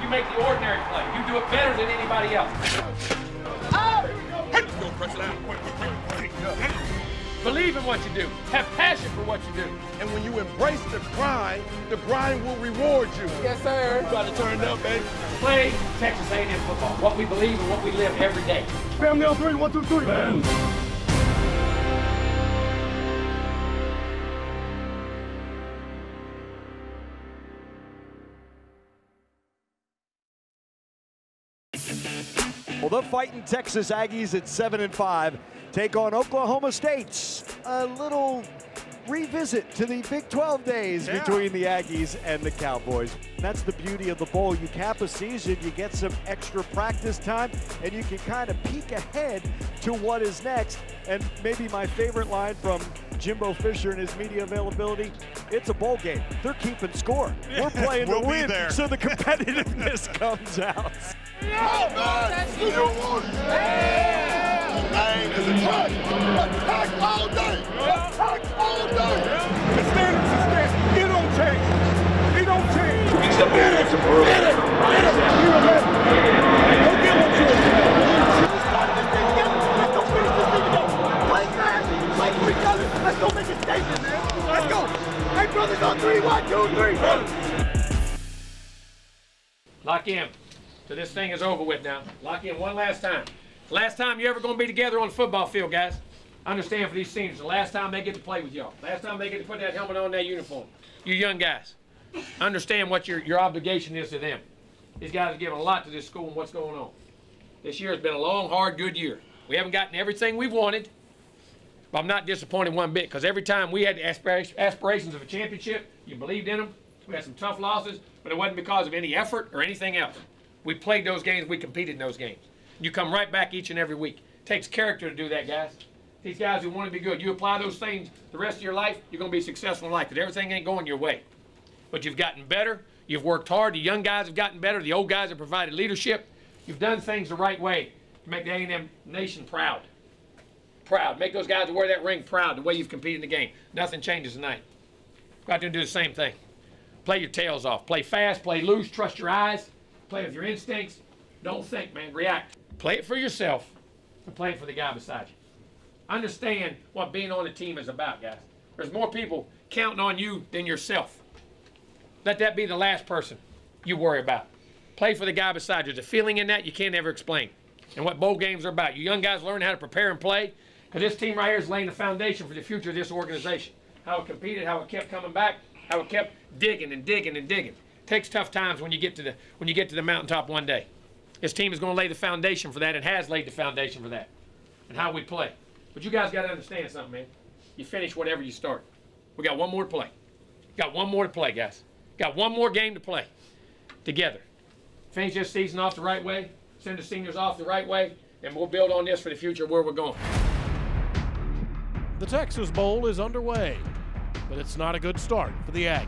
You make the ordinary play. You do it better than anybody else. Believe in what you do. Have passion for what you do. And when you embrace the grind will reward you. Yes, sir. You got to turn it up, baby. Play Texas A&M football. What we believe and what we live every day. Family on three, 1, 2, 3. Man. Well, the fighting Texas Aggies at 7-5 take on Oklahoma State's a little revisit to the Big 12 days between the Aggies and the Cowboys. That's the beauty of the bowl. You cap a season, you get some extra practice time, and you can kind of peek ahead to what is next. And maybe my favorite line from Jimbo Fisher and his media availability, it's a bowl game. They're keeping score. We're playing to win, so the competitiveness comes out. Name is attack. Attack all day. Attack all day. The standards is there. It don't change. It don't change. Get it. Get it. Don't give up to it. Let's go finish this thing together. Play fast. Play for each other. Let's go make a statement, man. Let's go. Hey, brothers on 3, 1, 2, 3. Lock in. So this thing is over with now. Lock in one last time. Last time you're ever going to be together on the football field, guys. Understand for these seniors, the last time they get to play with y'all. Last time they get to put that helmet on, that uniform. You young guys, understand what your obligation is to them. These guys have given a lot to this school and what's going on. This year has been a long, hard, good year. We haven't gotten everything we've wanted, but I'm not disappointed one bit, because every time we had aspirations of a championship, you believed in them. We had some tough losses, but it wasn't because of any effort or anything else. We played those games, we competed in those games. You come right back each and every week. It takes character to do that, guys. These guys who want to be good, you apply those things the rest of your life, you're going to be successful in life, because everything ain't going your way. But you've gotten better. You've worked hard. The young guys have gotten better. The old guys have provided leadership. You've done things the right way to make the A&M nation proud. Proud. Make those guys who wear that ring proud, the way you've competed in the game. Nothing changes tonight. Go out there and do the same thing. Play your tails off. Play fast. Play loose. Trust your eyes. Play with your instincts. Don't think, man. React. Play it for yourself and play it for the guy beside you. Understand what being on a team is about, guys. There's more people counting on you than yourself. Let that be the last person you worry about. Play for the guy beside you. There's a feeling in that you can't ever explain. And what bowl games are about. You young guys learn how to prepare and play, because this team right here is laying the foundation for the future of this organization. How it competed, how it kept coming back, how it kept digging and digging and digging. It takes tough times when you get to the mountaintop one day. This team is going to lay the foundation for that, and has laid the foundation for that, and how we play. But you guys got to understand something, man. You finish whatever you start. We got one more to play. Got one more to play, guys. Got one more game to play together. Finish this season off the right way, send the seniors off the right way, and we'll build on this for the future where we're going. The Texas Bowl is underway, but it's not a good start for the Aggies.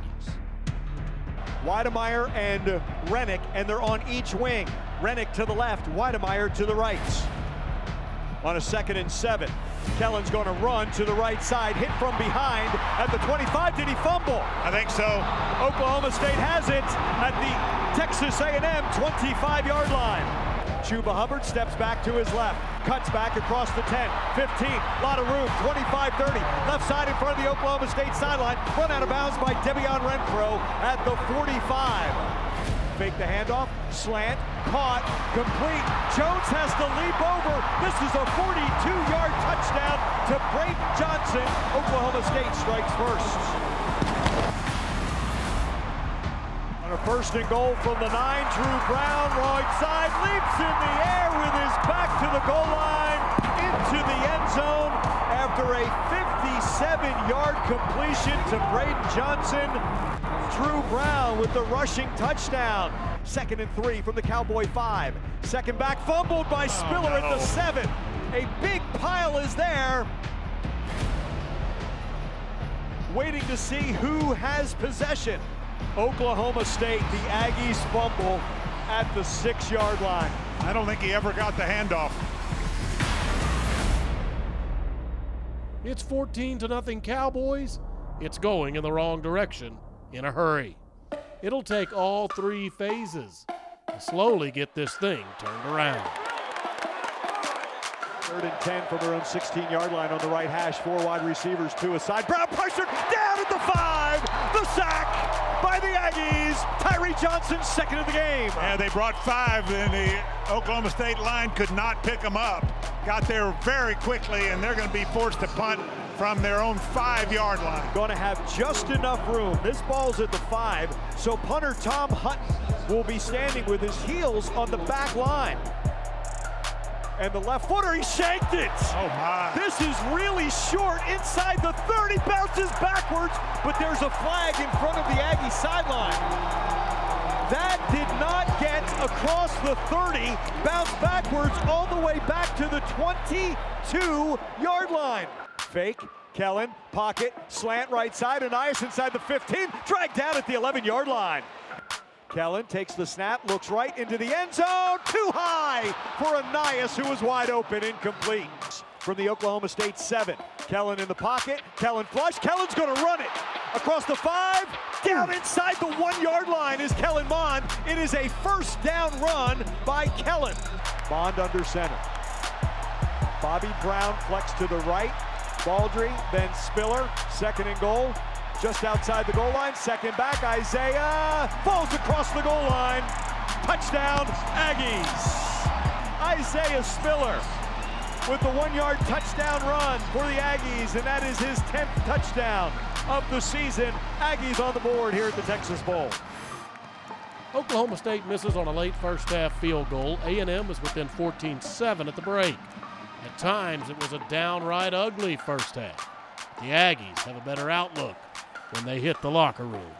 Weidemeyer and Rennick, and they're on each wing. Rennick to the left, Weidemeyer to the right. On a 2nd and 7, Kellen's going to run to the right side, hit from behind at the 25. Did he fumble? I think so. Oklahoma State has it at the Texas A&M 25-yard line. Chuba Hubbard steps back to his left, cuts back across the 10, 15, a lot of room, 25, 30, left side in front of the Oklahoma State sideline, run out of bounds by Devion Renfro at the 45. Fake the handoff, slant, caught, complete. Jones has to leap over. This is a 42-yard touchdown to Braden Johnson. Oklahoma State strikes first. On a 1st and goal from the 9, Drew Brown, right side, leaps in the air with his back to the goal line, into the end zone after a 57-yard completion to Braden Johnson. Drew Brown with the rushing touchdown. 2nd and 3 from the Cowboy 5. Second back, fumbled by Spiller at the 7. A big pile is there. Waiting to see who has possession. Oklahoma State, the Aggies fumble at the 6-yard line. I don't think he ever got the handoff. It's 14-0 Cowboys. It's going in the wrong direction in a hurry. It'll take all 3 phases. to slowly get this thing turned around. 3rd and 10 from their own 16-yard line on the right hash. 4 wide receivers, 2 aside. Brown pressured down at the 5. The sack by the Aggies. Tyree Johnson, 2nd of the game. Yeah, they brought 5, and the Oklahoma State line could not pick them up. Got there very quickly, and they're going to be forced to punt from their own 5-yard line. Going to have just enough room. This ball's at the 5, so punter Tom Hutton will be standing with his heels on the back line. And the left footer, he shanked it. Oh, my. This is really short inside the 30, bounces backwards, but there's a flag in front of the Aggie sideline. That did not get across the 30, bounced backwards all the way back to the 22-yard line. Fake, Kellen, pocket, slant right side, Anias inside the 15, dragged down at the 11-yard line. Kellen takes the snap, looks right into the end zone, too high for Anias, who was wide open, incomplete. From the Oklahoma State 7, Kellen in the pocket, Kellen flush, Kellen's gonna run it. Across the 5, down inside the 1-yard line is Kellen Mond. It is a first down run by Kellen. Mond under center. Bobby Brown flex to the right, Baldry, then Spiller, 2nd and goal. Just outside the goal line, 2nd back, Isaiah falls across the goal line. Touchdown, Aggies. Isaiah Spiller with the 1-yard touchdown run for the Aggies, and that is his 10th touchdown of the season. Aggies on the board here at the Texas Bowl. Oklahoma State misses on a late first-half field goal. A&M was within 14-7 at the break. At times, it was a downright ugly first half. The Aggies have a better outlook when they hit the locker room.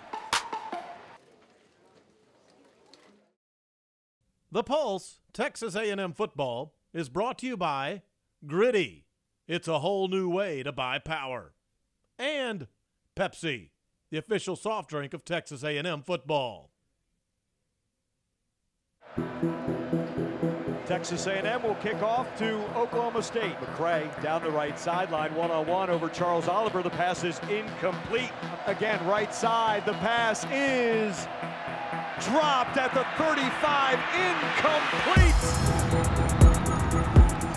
The Pulse, Texas A&M football, is brought to you by Gritty. It's a whole new way to buy power. And Pepsi, the official soft drink of Texas A&M football. Texas A&M will kick off to Oklahoma State. McCray down the right sideline, one-on-one over Charles Oliver. The pass is incomplete. Again, right side, the pass is dropped at the 35, incomplete.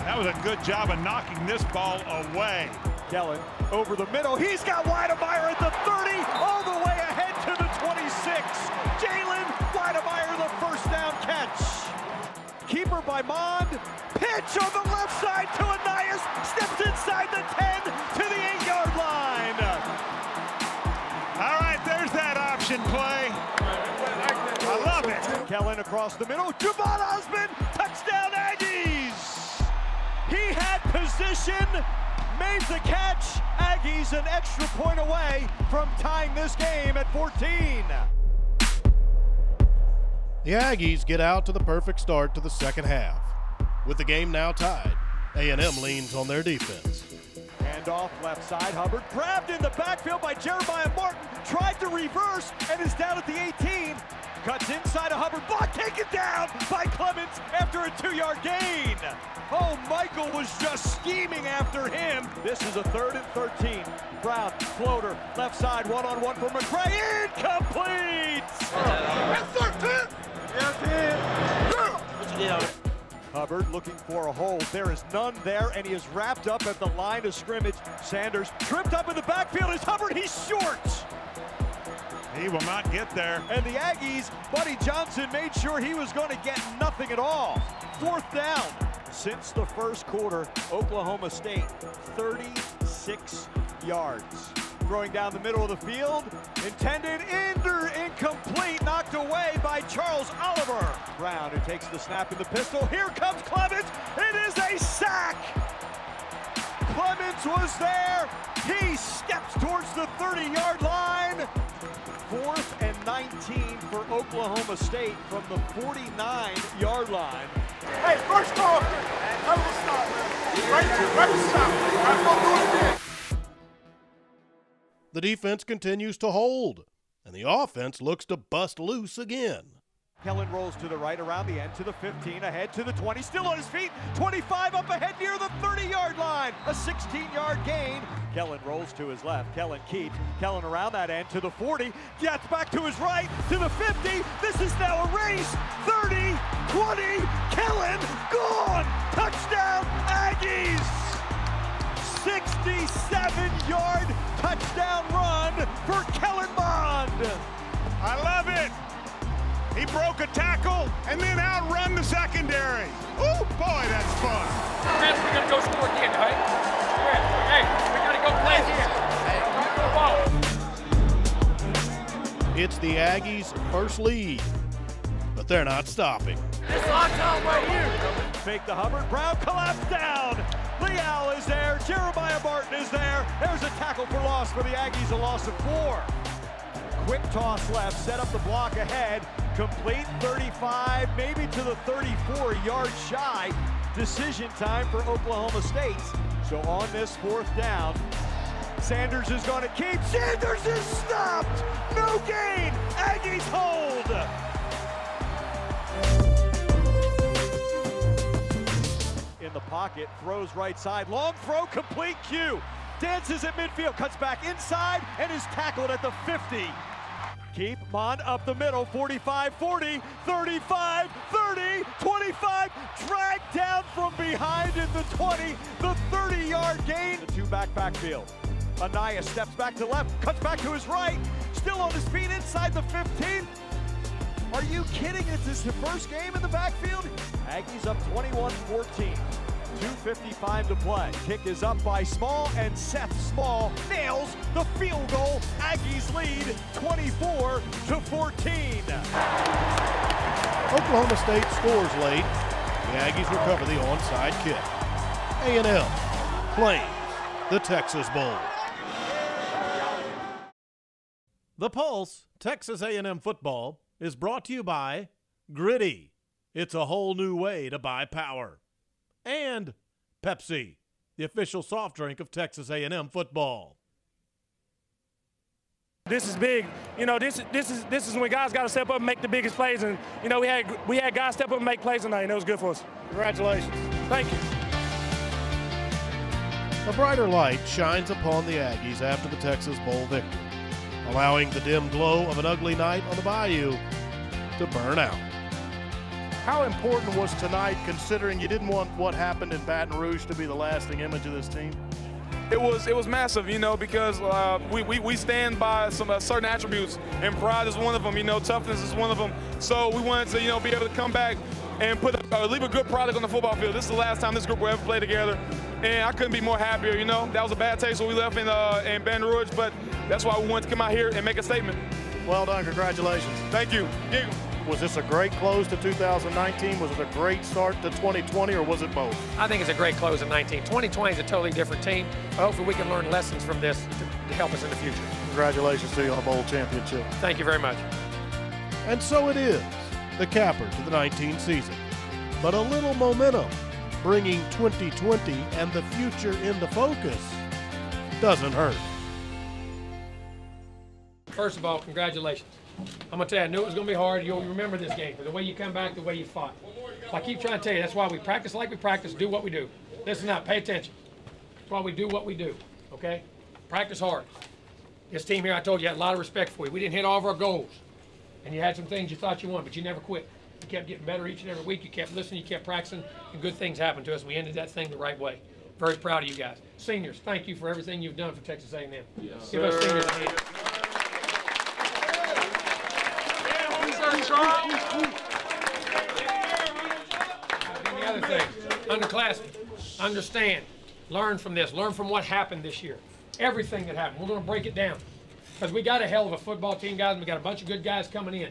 That was a good job of knocking this ball away. Kellen over the middle. He's got Weidemeyer at the 30, all the way ahead to the 26. Jalen Weidemeyer, the first down catch. Keeper by Mond. Pitch on the left side to Anias. Steps inside the 10 to the 8-yard line. All right, there's that option play. I love it. Kellen across the middle. Javon Osman, touchdown Aggies. He had position, made the catch. Aggies an extra point away from tying this game at 14. The Aggies get out to the perfect start to the second half. With the game now tied, A&M leans on their defense. Handoff left side, Hubbard grabbed in the backfield by Jeremiah Martin, tried to reverse and is down at the 18. Cuts inside of Hubbard, block taken down by Clements after a 2-yard gain. Oh, Michael was just scheming after him. This is a 3rd and 13. Brown, floater, left side, one-on-one for McCray, incomplete! That's 13! Yes, Hubbard looking for a hole. There is none there, and he is wrapped up at the line of scrimmage. Sanders tripped up in the backfield. Is Hubbard? He's short. He will not get there. And the Aggies, Buddy Johnson made sure he was going to get nothing at all. 4th down. Since the first quarter, Oklahoma State, 36 yards. Throwing down the middle of the field, intended incomplete, knocked away by Charles Oliver. Brown, who takes the snap in the pistol. Here comes Clements. It is a sack. Clements was there. He steps towards the 30-yard line. 4th and 19 for Oklahoma State from the 49-yard line. Hey, first call. Have a stop, man. Right to stop. I'm going to do it again. The defense continues to hold, and the offense looks to bust loose again. Kellen rolls to the right around the end to the 15, ahead to the 20, still on his feet, 25 up ahead near the 30-yard line. A 16-yard gain Kellen rolls to his left. Kellen keeps. Kellen around that end to the 40. Gets back to his right to the 50. This is now a race. 30, 20. Kellen gone. Touchdown Aggies. 67-yard touchdown run for Kellen Mond. I love it. He broke a tackle and then outrun the secondary. Oh boy, that's fun. Chris, we gotta go score again, right? Hey, we gotta go play again. It's the Aggies' first lead, but they're not stopping. It's our time right here. Fake the Hubbard. Brown collapsed down. Leal is there. Jeremiah Martin is there. There's a tackle for loss for the Aggies, a loss of 4. Quick toss left, set up the block ahead. Complete 35, maybe to the 34, yard shy. Decision time for Oklahoma State. So on this 4th down, Sanders is going to keep. Sanders is stopped. No gain. Aggies hold. In the pocket, throws right side. Long throw, complete. Q dances at midfield, cuts back inside, and is tackled at the 50. Keep Mond up the middle, 45, 40, 35, 30, 25, dragged down from behind in the 20, the 30-yard gain. The 2-back backfield. Anaya steps back to left, cuts back to his right, still on his feet inside the 15. Are you kidding? It's his first game in the backfield. Aggies up 21-14. 2:55 to play. Kick is up by Small, and Seth Small nails the field goal. Aggies lead 24-14. Oklahoma State scores late. The Aggies recover the onside kick. A&M claims the Texas Bowl. The Pulse, Texas A&M football, is brought to you by Gritty. It's a whole new way to buy power. And Pepsi, the official soft drink of Texas A&M football. This is big. You know, this is when guys got to step up and make the biggest plays. And you know, we had guys step up and make plays tonight, and it was good for us. Congratulations. Thank you. A brighter light shines upon the Aggies after the Texas Bowl victory, allowing the dim glow of an ugly night on the bayou to burn out. How important was tonight, considering you didn't want what happened in Baton Rouge to be the lasting image of this team? It was massive, you know, because we stand by some certain attributes, and pride is one of them. You know, toughness is one of them. So we wanted to, you know, be able to come back and leave a good product on the football field. This is the last time this group will ever play together, and I couldn't be more happier. You know, that was a bad taste when we left in Baton Rouge, but that's why we wanted to come out here and make a statement. Well done, congratulations. Thank you. Was this a great close to 2019? Was it a great start to 2020, or was it both? I think it's a great close in 19. 2020 is a totally different team. Hopefully we can learn lessons from this to help us in the future. Congratulations to you on a bowl championship. Thank you very much. And so it is, the capper to the 19 season. But a little momentum, bringing 2020 and the future into focus, doesn't hurt. First of all, congratulations. I'm going to tell you, I knew it was going to be hard. You'll remember this game, the way you come back, the way you fought. I keep trying to tell you, that's why we practice like we practice, do what we do. Listen up, pay attention. That's why we do what we do, okay? Practice hard. This team here, I told you, had a lot of respect for you. We didn't hit all of our goals. And you had some things you thought you won, but you never quit. You kept getting better each and every week. You kept listening, you kept practicing, and good things happened to us. We ended that thing the right way. Very proud of you guys. Seniors, thank you for everything you've done for Texas A&M. Yes, give us seniors a hand. And the other thing, underclassmen, understand, learn from this, learn from what happened this year. Everything that happened, we're going to break it down. Because we got a hell of a football team, guys, and we got a bunch of good guys coming in.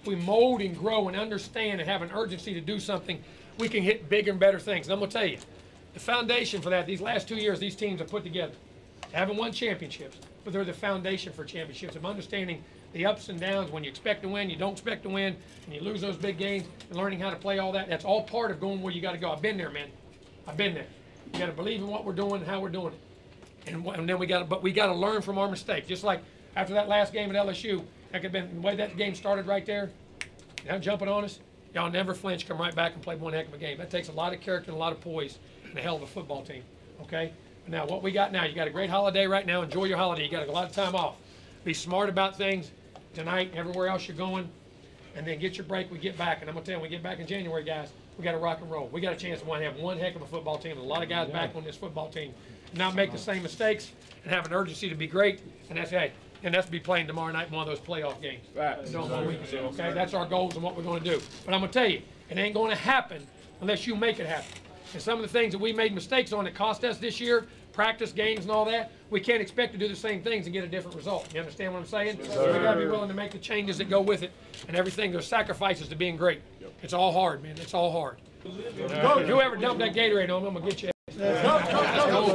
If we mold and grow and understand and have an urgency to do something, we can hit bigger and better things. And I'm going to tell you, the foundation for that, these last 2 years, these teams have put together. They haven't won championships, but they're the foundation for championships, of understanding the ups and downs, when you expect to win, you don't expect to win, and you lose those big games, and learning how to play all that. That's all part of going where you got to go. I've been there, man. I've been there. You got to believe in what we're doing and how we're doing it. And then we got to learn from our mistakes. Just like after that last game at LSU, that could have been the way that game started right there. Now jumping on us, y'all never flinch, come right back and play one heck of a game. That takes a lot of character and a lot of poise and a hell of a football team, okay? Now, what we got now, you got a great holiday right now. Enjoy your holiday. You got a lot of time off. Be smart about things tonight, everywhere else you're going, and then get your break. We get back, and I'm going to tell you, when we get back in January, guys, we got to rock and roll. We got a chance to have one heck of a football team. A lot of guys back on this football team. Not make the same mistakes and have an urgency to be great, and that's to be playing tomorrow night in one of those playoff games. Right. Okay? That's our goals and what we're going to do. But I'm going to tell you, it ain't going to happen unless you make it happen. And some of the things that we made mistakes on that cost us this year, practice games and all that, we can't expect to do the same things and get a different result. You understand what I'm saying? So we got to be willing to make the changes that go with it and everything. There's sacrifices to being great. It's all hard, man. It's all hard. Whoever dumped that Gatorade on me, I'm going to get you.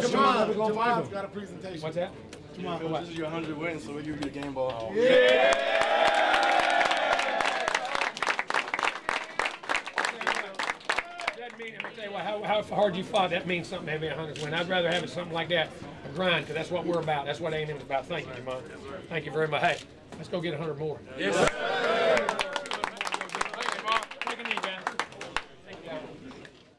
Jamal's got a presentation. What's that? Jamal, this is your 100 wins, so we'll give you the game ball. How hard you fought, that means something to have a 100 win. I'd rather have it something like that, a grind, because that's what we're about. That's what A&M is about. Thank you, Jamal. Thank you very much. Hey, let's go get 100 more. Yes, sir.